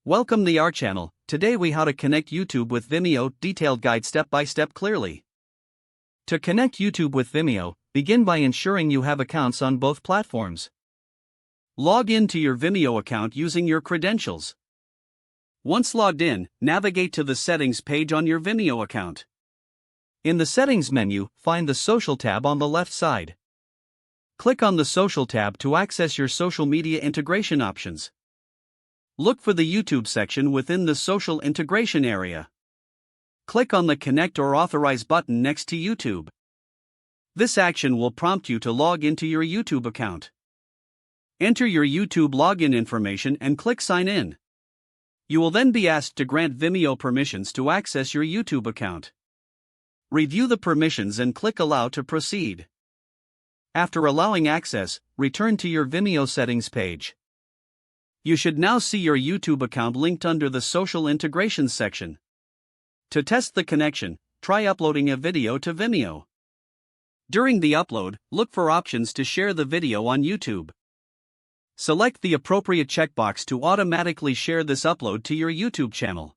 Welcome to our channel. Today we how to connect YouTube with Vimeo, detailed guide step by step clearly. To connect YouTube with Vimeo, begin by ensuring you have accounts on both platforms. Log in to your Vimeo account using your credentials. Once logged in, navigate to the settings page on your Vimeo account. In the settings menu, find the social tab on the left side. Click on the social tab to access your social media integration options. Look for the YouTube section within the social integration area. Click on the Connect or Authorize button next to YouTube. This action will prompt you to log into your YouTube account. Enter your YouTube login information and click Sign In. You will then be asked to grant Vimeo permissions to access your YouTube account. Review the permissions and click Allow to proceed. After allowing access, return to your Vimeo settings page. You should now see your YouTube account linked under the Social Integrations section. To test the connection, try uploading a video to Vimeo. During the upload, look for options to share the video on YouTube. Select the appropriate checkbox to automatically share this upload to your YouTube channel.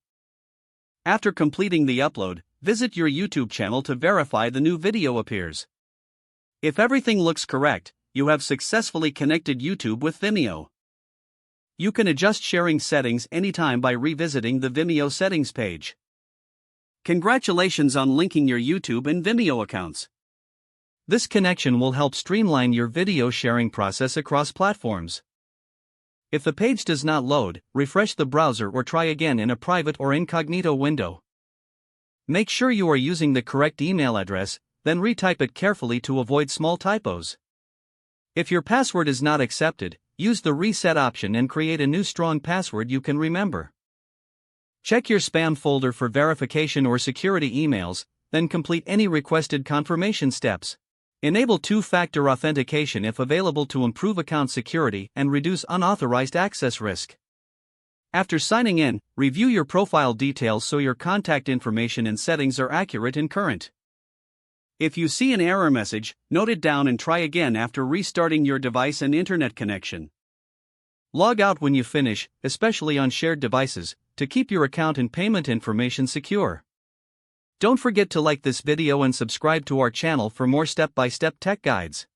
After completing the upload, visit your YouTube channel to verify the new video appears. If everything looks correct, you have successfully connected YouTube with Vimeo. You can adjust sharing settings anytime by revisiting the Vimeo settings page. Congratulations on linking your YouTube and Vimeo accounts. This connection will help streamline your video sharing process across platforms. If the page does not load, refresh the browser or try again in a private or incognito window. Make sure you are using the correct email address, then retype it carefully to avoid small typos. If your password is not accepted, use the reset option and create a new strong password you can remember. Check your spam folder for verification or security emails, then complete any requested confirmation steps. Enable two-factor authentication if available to improve account security and reduce unauthorized access risk. After signing in, review your profile details so your contact information and settings are accurate and current. If you see an error message, note it down and try again after restarting your device and internet connection. Log out when you finish, especially on shared devices, to keep your account and payment information secure. Don't forget to like this video and subscribe to our channel for more step-by-step tech guides.